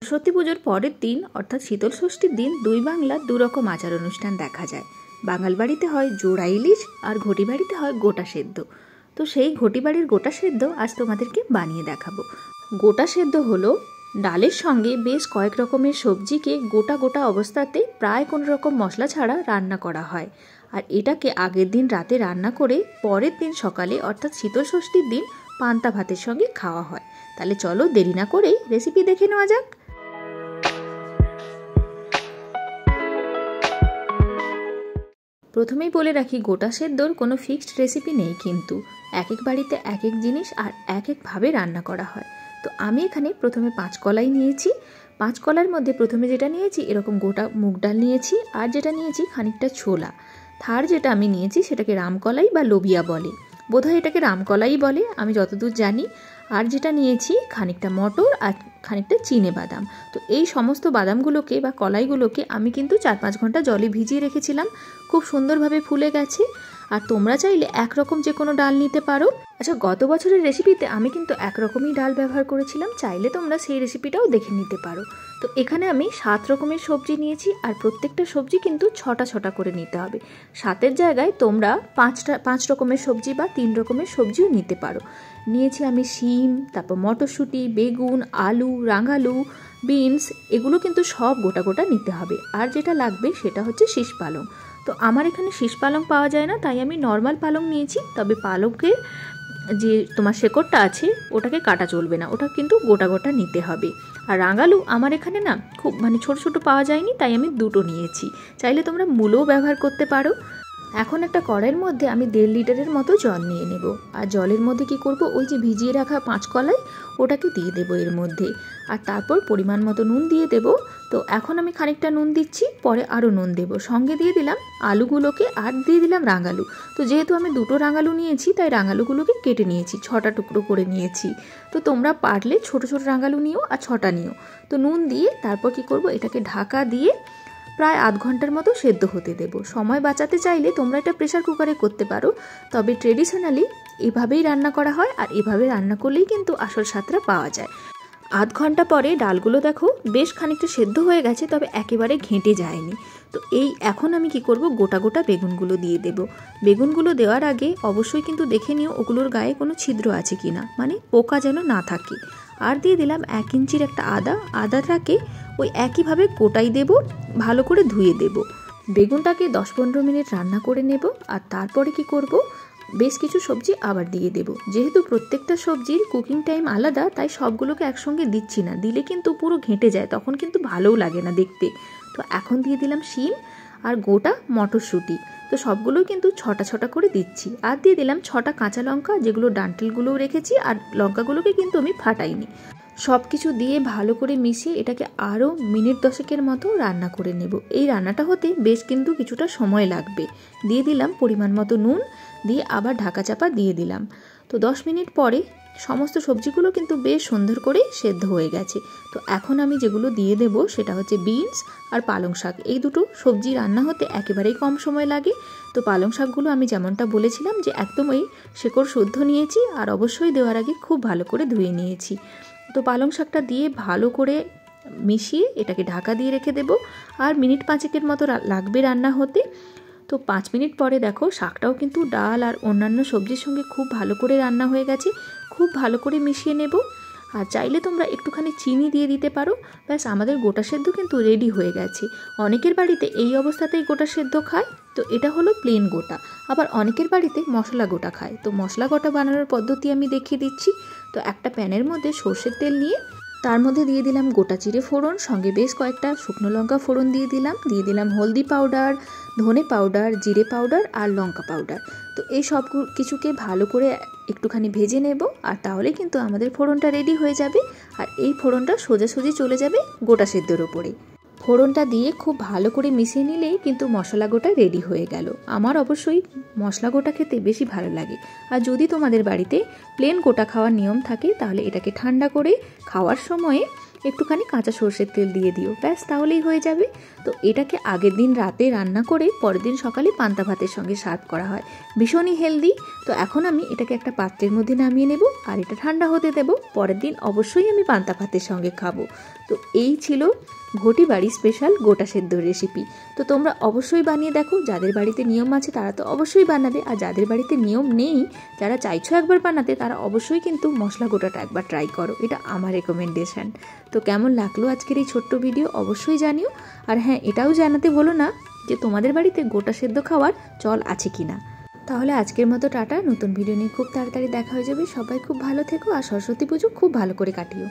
সরস্বতী পুজোর পরের দিন অর্থাৎ শীতল ষষ্ঠীর দিন দুই বাংলার দুরকম আচার অনুষ্ঠান দেখা যায়। বাঙাল বাড়িতে হয় জোড়া ইলিশ আর ঘটি বাড়িতে হয় গোটা সেদ্ধ। তো সেই ঘটি বাড়ির গোটা সেদ্ধ আজ তোমাদেরকে বানিয়ে দেখাবো। গোটা সেদ্ধ হলো ডালের সঙ্গে বেশ কয়েক রকমের সবজিকে গোটা গোটা অবস্থাতে প্রায় কোনো রকম মশলা ছাড়া রান্না করা হয়। আর এটাকে আগের দিন রাতে রান্না করে পরের দিন সকালে অর্থাৎ শীতল ষষ্ঠীর দিন পান্তা ভাতের সঙ্গে খাওয়া হয়। তাহলে চলো দেরি না করেই রেসিপি দেখে নেওয়া যাক। প্রথমেই বলে রাখি, গোটা সেদ্ধর কোনো ফিক্সড রেসিপি নেই, কিন্তু এক এক বাড়িতে এক এক জিনিস আর এক একভাবে রান্না করা হয়। তো আমি এখানে প্রথমে 5 কলাই নিয়েছি। 5 কলার মধ্যে প্রথমে যেটা নিয়েছি এরকম গোটা মুগ ডাল নিয়েছি, আর যেটা নিয়েছি খানিকটা ছোলা। থার যেটা আমি নিয়েছি সেটাকে রামকলাই বা লোবিয়া বলে, বোধহয় এটাকে রামকলাই বলে আমি যতদূর জানি। আর যেটা নিয়েছি খানিকটা মটর আর খানিকটা চিনে বাদাম। তো এই সমস্ত বাদামগুলোকে বা কলাইগুলোকে আমি কিন্তু 4-5 ঘন্টা জলে ভিজিয়ে রেখেছিলাম, খুব সুন্দরভাবে ফুলে গেছে। আর তোমরা চাইলে একরকম যে কোনো ডাল নিতে পারো। আচ্ছা, গত বছরের রেসিপিতে আমি কিন্তু একরকমই ডাল ব্যবহার করেছিলাম, চাইলে তোমরা সেই রেসিপিটাও দেখে নিতে পারো। তো এখানে আমি 7 রকমের সবজি নিয়েছি, আর প্রত্যেকটা সবজি কিন্তু 6টা করে নিতে হবে। 7-এর জায়গায় তোমরা 5 রকমের সবজি বা 3 রকমের সবজিও নিতে পারো। নিয়েছি আমি শিম, তারপর মটরশুঁটি, বেগুন, আলু, রাঙালু, বিনস, এগুলো কিন্তু সব গোটা গোটা নিতে হবে। আর যেটা লাগবে সেটা হচ্ছে শীষ পালং। তো আমার এখানে শীষ পালং পাওয়া যায় না, তাই আমি নর্মাল পালং নিয়েছি। তবে পালকের যে তোমার শেকড়টা আছে ওটাকে কাটা চলবে না, ওটা কিন্তু গোটা গোটা নিতে হবে। আর রাঙালু আমার এখানে না খুব ছোট ছোট পাওয়া যায়নি, তাই আমি 2টো নিয়েছি। চাইলে তোমরা মূলও ব্যবহার করতে পারো। এখন একটা কড়াইয়ের মধ্যে আমি 1.5 লিটারের মতো জল নিয়ে নেব। আর জলের মধ্যে কি করব, ওই যে ভিজিয়ে রাখা 5 কলাই ওটাকে দিয়ে দেবো এর মধ্যে। আর তারপর পরিমাণ মতো নুন দিয়ে দেব। তো এখন আমি খানিকটা নুন দিচ্ছি, পরে আরও নুন দেব। সঙ্গে দিয়ে দিলাম আলুগুলোকে, আর দিয়ে দিলাম রাঙালু। তো যেহেতু আমি 2টো রাঙালু নিয়েছি তাই রাঙালুগুলোকে কেটে নিয়েছি, 6টা টুকরো করে নিয়েছি। তো তোমরা পারলে ছোট ছোট রাঙালু নিও আর 6টা নিও। তো নুন দিয়ে তারপর কি করব, এটাকে ঢাকা দিয়ে প্রায় আধ ঘন্টার মতো সেদ্ধ হতে দেব। সময় বাঁচাতে চাইলে তোমরা এটা প্রেসার কুকারে করতে পারো, তবে ট্রেডিশনালি এভাবেই রান্না করা হয়। আর এভাবে রান্না করলেই কিন্তু আসল স্বাদটা পাওয়া যায়। আধ ঘন্টা পরে ডালগুলো দেখো বেশ খানিকটা সেদ্ধ হয়ে গেছে, তবে একেবারে ঘেঁটে যায়নি। তো এখন আমি কি করব, গোটা গোটা বেগুনগুলো দিয়ে দেব। বেগুনগুলো দেওয়ার আগে অবশ্যই কিন্তু দেখে নিও ওগুলোর গায়ে কোনো ছিদ্র আছে কিনা, মানে পোকা যেন না থাকে। আর দিয়ে দিলাম 1 ইঞ্চির একটা আদাটাকে ওই একইভাবে গোটাই দেব, ভালো করে ধুয়ে দেব। বেগুনটাকে 10-15 মিনিট রান্না করে নেব। আর তারপরে কি করব, বেশ কিছু সবজি আবার দিয়ে দেব। যেহেতু প্রত্যেকটা সবজির কুকিং টাইম আলাদা, তাই সবগুলোকে একসঙ্গে দিচ্ছি না, দিলে কিন্তু পুরো ঘেঁটে যায়, তখন কিন্তু ভালোও লাগে না দেখতে। তো এখন দিয়ে দিলাম শিম আর গোটা মটরশুঁটি। তো সবগুলোই কিন্তু 6টা করে দিচ্ছি। আর দিয়ে দিলাম 6টা কাঁচা লঙ্কা, যেগুলো ডান্টেলগুলোও রেখেছি, আর লঙ্কাগুলোকে কিন্তু আমি ফাটাইনি। সব কিছু দিয়ে ভালো করে মিশিয়ে এটাকে আরও মিনিট 10-এর মতো রান্না করে নেব। এই রান্নাটা হতে বেশ কিন্তু কিছুটা সময় লাগবে। দিয়ে দিলাম পরিমাণ মতো নুন, দিয়ে আবার ঢাকা চাপা দিয়ে দিলাম। তো 10 মিনিট পরে সমস্ত সবজিগুলো কিন্তু বেশ সুন্দর করে সেদ্ধ হয়ে গেছে। তো এখন আমি যেগুলো দিয়ে দেব সেটা হচ্ছে বিনস আর পালং শাক। এই দুটো সবজি রান্না হতে একেবারেই কম সময় লাগে। তো পালং শাকগুলো আমি যেমনটা বলেছিলাম যে একদমই শেকড় শুদ্ধ নিয়েছি, আর অবশ্যই দেওয়ার আগে খুব ভালো করে ধুয়ে নিয়েছি। তো পালং শাকটা দিয়ে ভালো করে মিশিয়ে এটাকে ঢাকা দিয়ে রেখে দেব। আর মিনিট 5-এর মতো লাগবে রান্না হতে। তো 5 মিনিট পরে দেখো শাকটাও কিন্তু ডাল আর অন্যান্য সবজির সঙ্গে খুব ভালো করে রান্না হয়ে গেছে। খুব ভালো করে মিশিয়ে নেব। আর চাইলে তোমরা একটুখানি চিনি দিয়ে দিতে পারো। ব্যাস, আমাদের গোটা সেদ্ধ কিন্তু রেডি হয়ে গেছে। অনেকের বাড়িতে এই অবস্থাতেই গোটা সেদ্ধ খায়, তো এটা হলো প্লেন গোটা। আবার অনেকের বাড়িতে মশলা গোটা খায়। তো মশলা গোটা বানানোর পদ্ধতি আমি দেখিয়ে দিচ্ছি। তো একটা প্যানের মধ্যে সর্ষের তেল নিয়ে তার মধ্যে দিয়ে দিলাম গোটা জিরে ফোড়ন, সঙ্গে বেশ কয়েকটা শুকনো লঙ্কা ফোড়ন দিয়ে দিলাম হলদি পাউডার, ধনে পাউডার, জিরে পাউডার আর লঙ্কা পাউডার। তো এই সব কিছুকে ভালো করে একটুখানি ভেজে নেব। আর তাহলে কিন্তু আমাদের ফোড়নটা রেডি হয়ে যাবে। আর এই ফোড়নটা সোজাসুজি চলে যাবে গোটা সেদ্ধর ওপরে। ফোড়নটা দিয়ে খুব ভালো করে মিশিয়ে নিলেই কিন্তু মশলা গোটা রেডি হয়ে গেল। আমার অবশ্যই মশলা গোটা খেতে বেশি ভালো লাগে। আর যদি তোমাদের বাড়িতে প্লেন গোটা খাওয়ার নিয়ম থাকে তাহলে এটাকে ঠান্ডা করে খাওয়ার সময়ে একটুখানি কাঁচা সর্ষের তেল দিয়ে দিও, ব্যাস তাহলেই হয়ে যাবে। তো এটাকে আগের দিন রাতে রান্না করে পরের দিন সকালে পান্তা ভাতের সঙ্গে সার্ভ করা হয়, ভীষণই হেলদি। তো এখন আমি এটাকে একটা পাত্রের মধ্যে নামিয়ে নেব, আর এটা ঠান্ডা হতে দেব। পরের দিন অবশ্যই আমি পান্তা ভাতের সঙ্গে খাবো। তো এই ছিল ঘটি বাড়ি স্পেশাল গোটা সেদ্ধর রেসিপি। তো তোমরা অবশ্যই বানিয়ে দেখো, যাদের বাড়িতে নিয়ম আছে তারা তো অবশ্যই বানাবে, আর যাদের বাড়িতে নিয়ম নেই, যারা চাইছো একবার বানাতে, তারা অবশ্যই কিন্তু মশলা গোটাটা একবার ট্রাই করো, এটা আমার রেকমেন্ডেশন। তো কেমন লাগলো আজকের এই ছোট্ট ভিডিও অবশ্যই জানিও। আর হ্যাঁ, এটাও জানাতে বলো না যে তোমাদের বাড়িতে গোটা সেদ্ধ খাওয়ার চল আছে কি না। তাহলে আজকের মতো টাটা, নতুন ভিডিও নিয়ে খুব তাড়াতাড়ি দেখা হয়ে যাবে। সবাই খুব ভালো থেকো আর সরস্বতী পুজো খুব ভালো করে কাটিও।